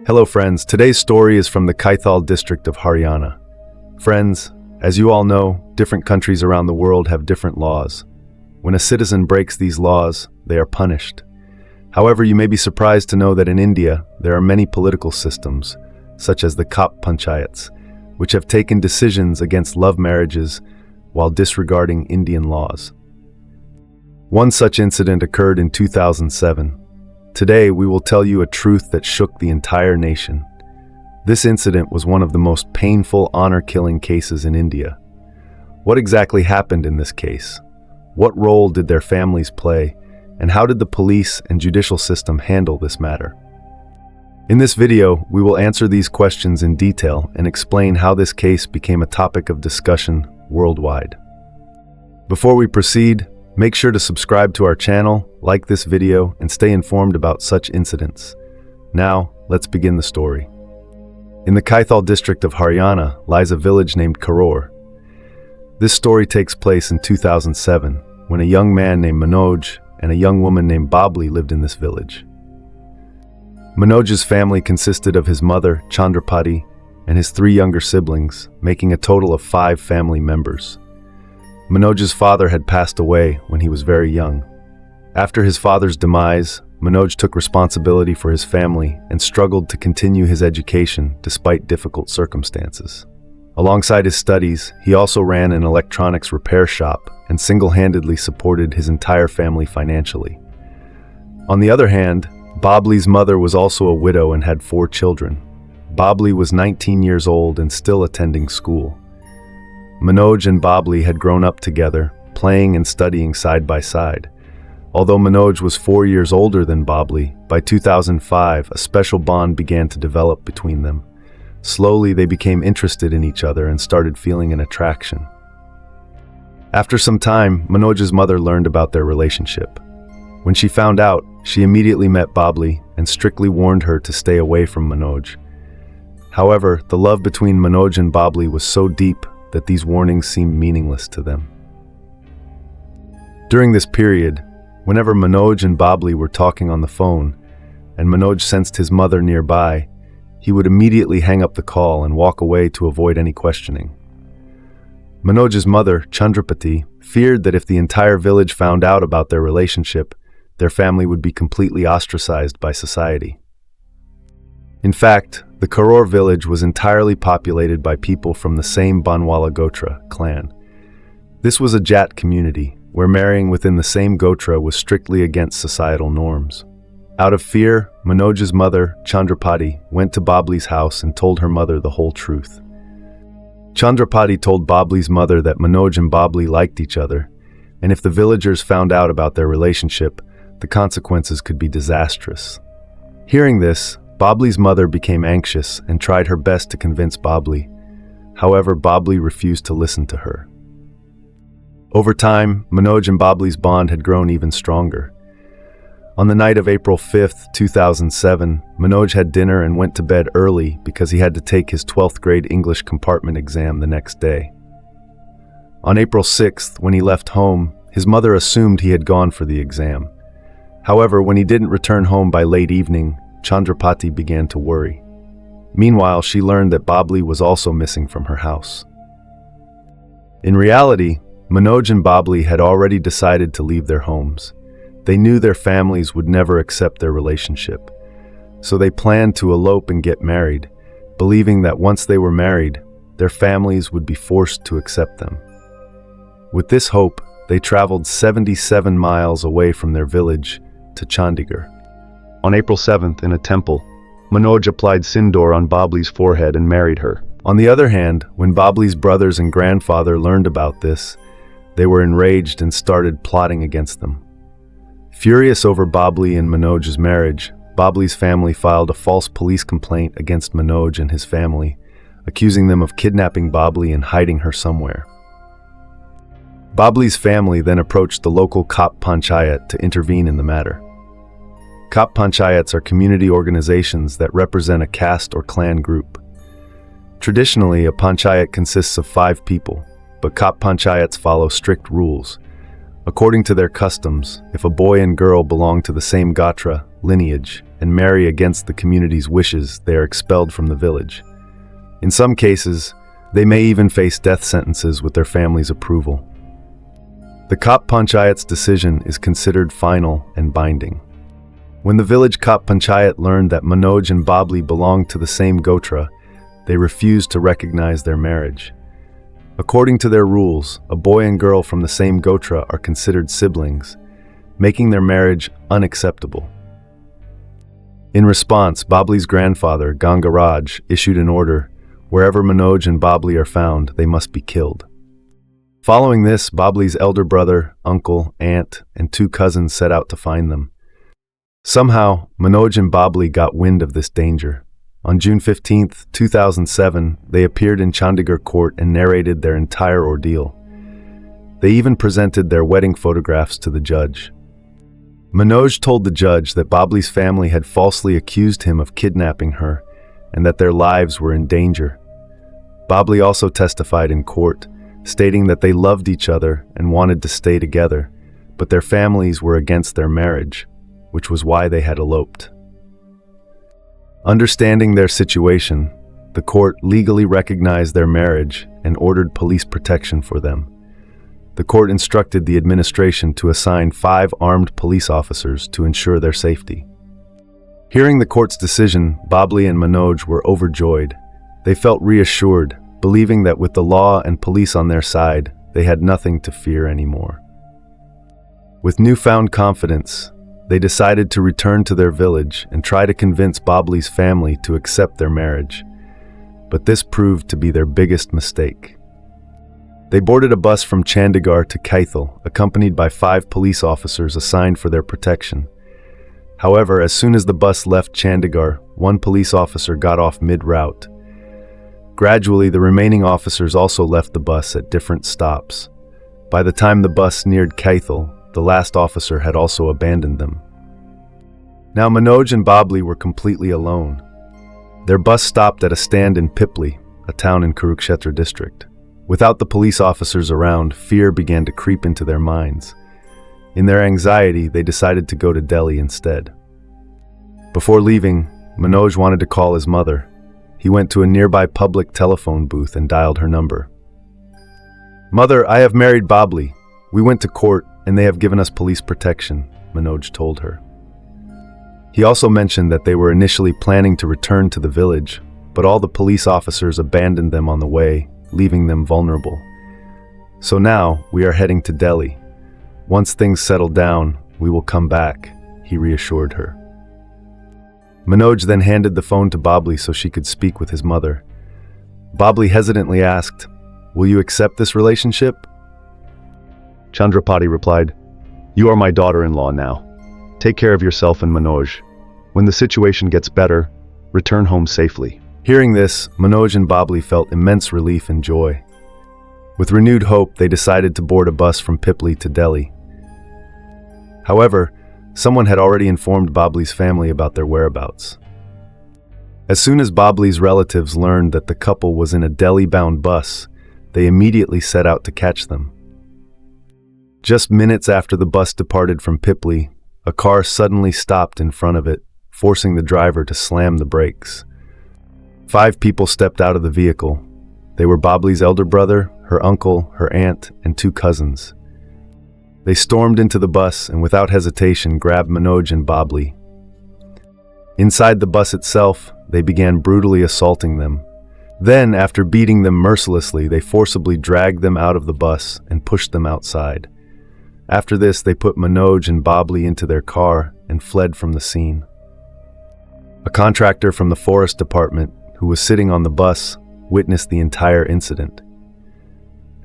Hello friends, today's story is from the Kaithal district of Haryana. Friends, as you all know, different countries around the world have different laws. When a citizen breaks these laws, they are punished. However, you may be surprised to know that in India, there are many political systems, such as the Khap Panchayats, which have taken decisions against love marriages while disregarding Indian laws. One such incident occurred in 2007. Today, we will tell you a truth that shook the entire nation. This incident was one of the most painful honor-killing cases in India. What exactly happened in this case? What role did their families play? And how did the police and judicial system handle this matter? In this video, we will answer these questions in detail and explain how this case became a topic of discussion worldwide. Before we proceed, make sure to subscribe to our channel, like this video, and stay informed about such incidents. Now, let's begin the story. In the Kaithal district of Haryana lies a village named Karor. This story takes place in 2007, when a young man named Manoj and a young woman named Babli lived in this village. Manoj's family consisted of his mother, Chandrapati, and his 3 younger siblings, making a total of 5 family members. Manoj's father had passed away when he was very young. After his father's demise, Manoj took responsibility for his family and struggled to continue his education despite difficult circumstances. Alongside his studies, he also ran an electronics repair shop and single-handedly supported his entire family financially. On the other hand, Babli's mother was also a widow and had 4 children. Babli was 19 years old and still attending school. Manoj and Babli had grown up together, playing and studying side by side. Although Manoj was 4 years older than Babli, by 2005 a special bond began to develop between them. Slowly they became interested in each other and started feeling an attraction. After some time, Manoj's mother learned about their relationship. When she found out, she immediately met Babli and strictly warned her to stay away from Manoj. However, the love between Manoj and Babli was so deep that these warnings seemed meaningless to them. During this period, whenever Manoj and Babli were talking on the phone, and Manoj sensed his mother nearby, he would immediately hang up the call and walk away to avoid any questioning. Manoj's mother, Chandrapati, feared that if the entire village found out about their relationship, their family would be completely ostracized by society. In fact, the Karor village was entirely populated by people from the same Banwala Gotra clan. This was a Jat community, where marrying within the same Gotra was strictly against societal norms. Out of fear, Manoj's mother, Chandrapati, went to Babli's house and told her mother the whole truth. Chandrapati told Babli's mother that Manoj and Babli liked each other, and if the villagers found out about their relationship, the consequences could be disastrous. Hearing this, Babli's mother became anxious and tried her best to convince Babli. However, Babli refused to listen to her. Over time, Manoj and Babli's bond had grown even stronger. On the night of April 5th, 2007, Manoj had dinner and went to bed early because he had to take his 12th grade English compartment exam the next day. On April 6th, when he left home, his mother assumed he had gone for the exam. However, when he didn't return home by late evening, Chandrapati began to worry. Meanwhile, she learned that Babli was also missing from her house. In reality, Manoj and Babli had already decided to leave their homes. They knew their families would never accept their relationship, so they planned to elope and get married, believing that once they were married, their families would be forced to accept them. With this hope, they traveled 77 miles away from their village to Chandigarh. On April 7th, in a temple, Manoj applied sindoor on Babli's forehead and married her. On the other hand, when Babli's brothers and grandfather learned about this, they were enraged and started plotting against them. Furious over Babli and Manoj's marriage, Babli's family filed a false police complaint against Manoj and his family, accusing them of kidnapping Babli and hiding her somewhere. Babli's family then approached the local Khap Panchayat to intervene in the matter. Khap Panchayats are community organizations that represent a caste or clan group. Traditionally, a panchayat consists of 5 people, but Khap Panchayats follow strict rules. According to their customs, if a boy and girl belong to the same Gotra lineage, and marry against the community's wishes, they are expelled from the village. In some cases, they may even face death sentences with their family's approval. The Khap Panchayat's decision is considered final and binding. When the village Khap Panchayat learned that Manoj and Babli belonged to the same Gotra, they refused to recognize their marriage. According to their rules, a boy and girl from the same Gotra are considered siblings, making their marriage unacceptable. In response, Babli's grandfather, Gangaraj, issued an order: wherever Manoj and Babli are found, they must be killed. Following this, Babli's elder brother, uncle, aunt, and 2 cousins set out to find them. Somehow, Manoj and Babli got wind of this danger. On June 15, 2007, they appeared in Chandigarh court and narrated their entire ordeal. They even presented their wedding photographs to the judge. Manoj told the judge that Babli's family had falsely accused him of kidnapping her and that their lives were in danger. Babli also testified in court, stating that they loved each other and wanted to stay together, but their families were against their marriage, which was why they had eloped. Understanding their situation, the court legally recognized their marriage and ordered police protection for them. The court instructed the administration to assign 5 armed police officers to ensure their safety. Hearing the court's decision, Babli and Manoj were overjoyed. They felt reassured, believing that with the law and police on their side, they had nothing to fear anymore. With newfound confidence, they decided to return to their village and try to convince Babli's family to accept their marriage. But this proved to be their biggest mistake. They boarded a bus from Chandigarh to Kaithal, accompanied by 5 police officers assigned for their protection. However, as soon as the bus left Chandigarh, 1 police officer got off mid-route. Gradually, the remaining officers also left the bus at different stops. By the time the bus neared Kaithal, the last officer had also abandoned them. Now Manoj and Babli were completely alone. Their bus stopped at a stand in Pipli, a town in Kurukshetra district. Without the police officers around, fear began to creep into their minds. In their anxiety, they decided to go to Delhi instead. Before leaving, Manoj wanted to call his mother. He went to a nearby public telephone booth and dialed her number. "Mother, I have married Babli. We went to court and they have given us police protection," Manoj told her. He also mentioned that they were initially planning to return to the village, but all the police officers abandoned them on the way, leaving them vulnerable. "So now, we are heading to Delhi. Once things settle down, we will come back," he reassured her. Manoj then handed the phone to Babli so she could speak with his mother. Babli hesitantly asked, "Will you accept this relationship?" Chandrapati replied, "You are my daughter-in-law now. Take care of yourself and Manoj. When the situation gets better, return home safely." Hearing this, Manoj and Babli felt immense relief and joy. With renewed hope, they decided to board a bus from Pipli to Delhi. However, someone had already informed Babli's family about their whereabouts. As soon as Babli's relatives learned that the couple was in a Delhi-bound bus, they immediately set out to catch them. Just minutes after the bus departed from Pipli, a car suddenly stopped in front of it, forcing the driver to slam the brakes. 5 people stepped out of the vehicle. They were Babli's elder brother, her uncle, her aunt, and 2 cousins. They stormed into the bus and without hesitation grabbed Manoj and Babli. Inside the bus itself, they began brutally assaulting them. Then, after beating them mercilessly, they forcibly dragged them out of the bus and pushed them outside. After this, they put Manoj and Babli into their car and fled from the scene. A contractor from the forest department, who was sitting on the bus, witnessed the entire incident.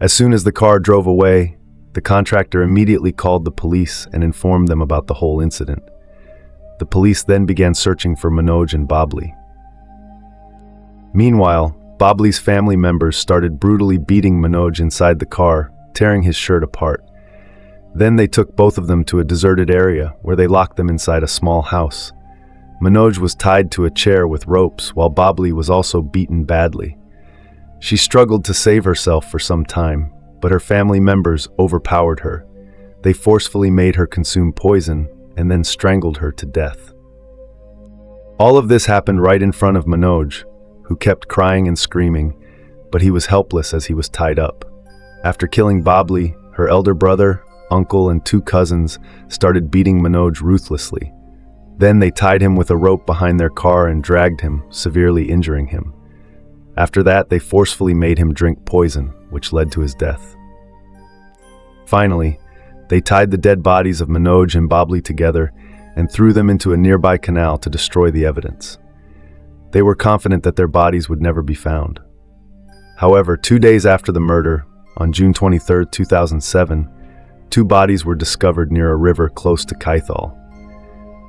As soon as the car drove away, the contractor immediately called the police and informed them about the whole incident. The police then began searching for Manoj and Babli. Meanwhile, Babli's family members started brutally beating Manoj inside the car, tearing his shirt apart. Then they took both of them to a deserted area where they locked them inside a small house. Manoj was tied to a chair with ropes while Babli was also beaten badly. She struggled to save herself for some time, but her family members overpowered her. They forcefully made her consume poison and then strangled her to death. All of this happened right in front of Manoj, who kept crying and screaming, but he was helpless as he was tied up. After killing Babli, her elder brother, uncle, and 2 cousins started beating Manoj ruthlessly. Then they tied him with a rope behind their car and dragged him, severely injuring him. After that, they forcefully made him drink poison, which led to his death. Finally, they tied the dead bodies of Manoj and Babli together and threw them into a nearby canal to destroy the evidence. They were confident that their bodies would never be found. However, 2 days after the murder, on June 23, 2007, 2 bodies were discovered near a river close to Kaithal.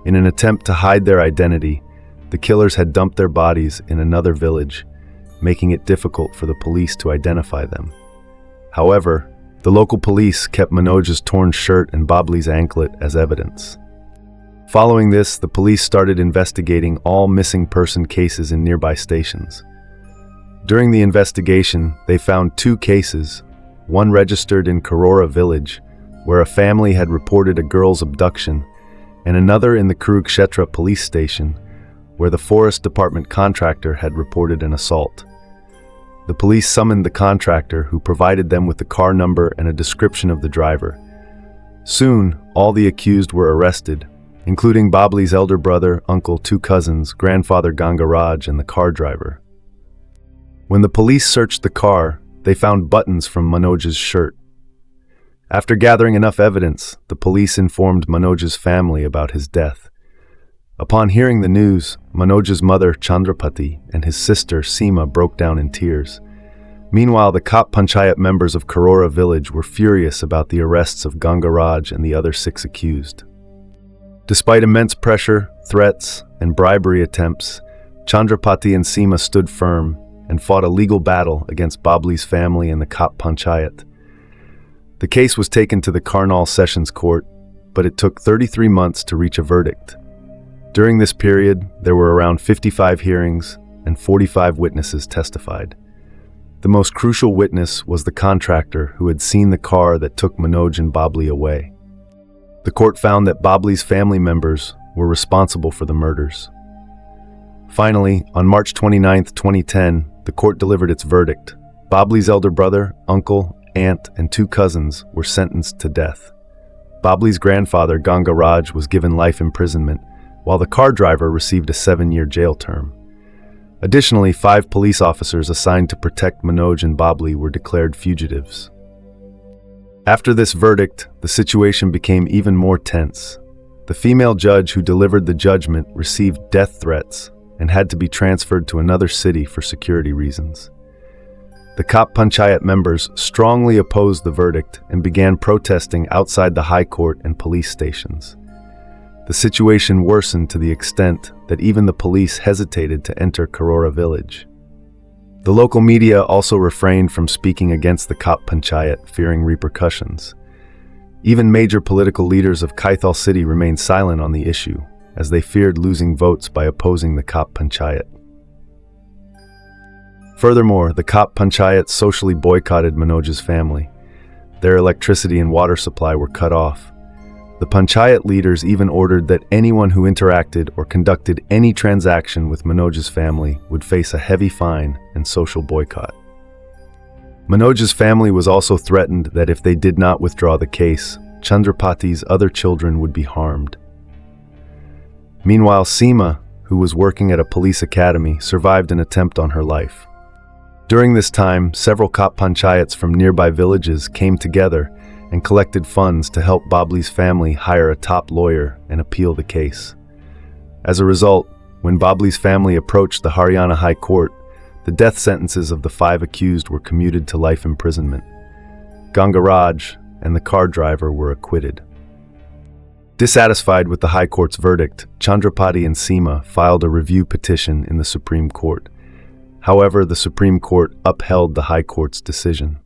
In an attempt to hide their identity, the killers had dumped their bodies in another village, making it difficult for the police to identify them. However, the local police kept Manoj's torn shirt and Babli's anklet as evidence. Following this, the police started investigating all missing person cases in nearby stations. During the investigation, they found 2 cases, one registered in Karora village, where a family had reported a girl's abduction, and another in the Kurukshetra police station, where the forest department contractor had reported an assault. The police summoned the contractor, who provided them with the car number and a description of the driver. Soon, all the accused were arrested, including Babli's elder brother, uncle, 2 cousins, grandfather Gangaraj, and the car driver. When the police searched the car, they found buttons from Manoj's shirt. After gathering enough evidence, the police informed Manoj's family about his death. Upon hearing the news, Manoj's mother, Chandrapati, and his sister, Seema, broke down in tears. Meanwhile, the Khap Panchayat members of Karora village were furious about the arrests of Gangaraj and the other 6 accused. Despite immense pressure, threats, and bribery attempts, Chandrapati and Seema stood firm and fought a legal battle against Babli's family and the Khap Panchayat. The case was taken to the Karnal Sessions Court, but it took 33 months to reach a verdict. During this period, there were around 55 hearings and 45 witnesses testified. The most crucial witness was the contractor who had seen the car that took Manoj and Babli away. The court found that Babli's family members were responsible for the murders. Finally, on March 29, 2010, the court delivered its verdict. Babli's elder brother, uncle, aunt, and 2 cousins were sentenced to death. Babli's grandfather, Gangaraj, was given life imprisonment, while the car driver received a 7-year jail term. Additionally, 5 police officers assigned to protect Manoj and Babli were declared fugitives. After this verdict, the situation became even more tense. The female judge who delivered the judgment received death threats and had to be transferred to another city for security reasons. The Khap Panchayat members strongly opposed the verdict and began protesting outside the High Court and police stations. The situation worsened to the extent that even the police hesitated to enter Karora village. The local media also refrained from speaking against the Khap Panchayat, fearing repercussions. Even major political leaders of Kaithal city remained silent on the issue, as they feared losing votes by opposing the Khap Panchayat. Furthermore, the Khap Panchayat socially boycotted Manoj's family. Their electricity and water supply were cut off. The Panchayat leaders even ordered that anyone who interacted or conducted any transaction with Manoj's family would face a heavy fine and social boycott. Manoj's family was also threatened that if they did not withdraw the case, Chandrapati's other children would be harmed. Meanwhile, Seema, who was working at a police academy, survived an attempt on her life. During this time, several Khap Panchayats from nearby villages came together and collected funds to help Babli's family hire a top lawyer and appeal the case. As a result, when Babli's family approached the Haryana High Court, the death sentences of the 5 accused were commuted to life imprisonment. Gangaraj and the car driver were acquitted. Dissatisfied with the High Court's verdict, Chandrapati and Seema filed a review petition in the Supreme Court. However, the Supreme Court upheld the High Court's decision.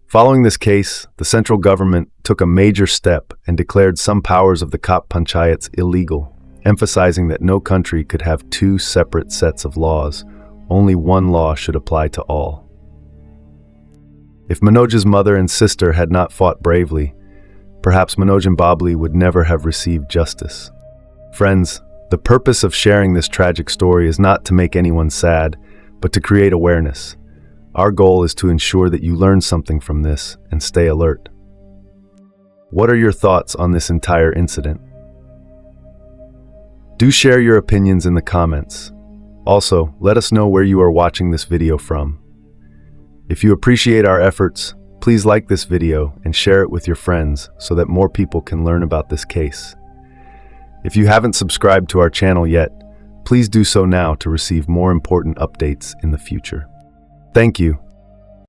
Following this case, the central government took a major step and declared some powers of the Khap Panchayats illegal, emphasizing that no country could have 2 separate sets of laws. Only one law should apply to all. If Manoj's mother and sister had not fought bravely, perhaps Manoj and Babli would never have received justice. Friends, The purpose of sharing this tragic story is not to make anyone sad, but to create awareness. Our goal is to ensure that you learn something from this and stay alert. What are your thoughts on this entire incident? Do share your opinions in the comments. Also, let us know where you are watching this video from. If you appreciate our efforts, please like this video and share it with your friends so that more people can learn about this case. If you haven't subscribed to our channel yet, please do so now to receive more important updates in the future. Thank you.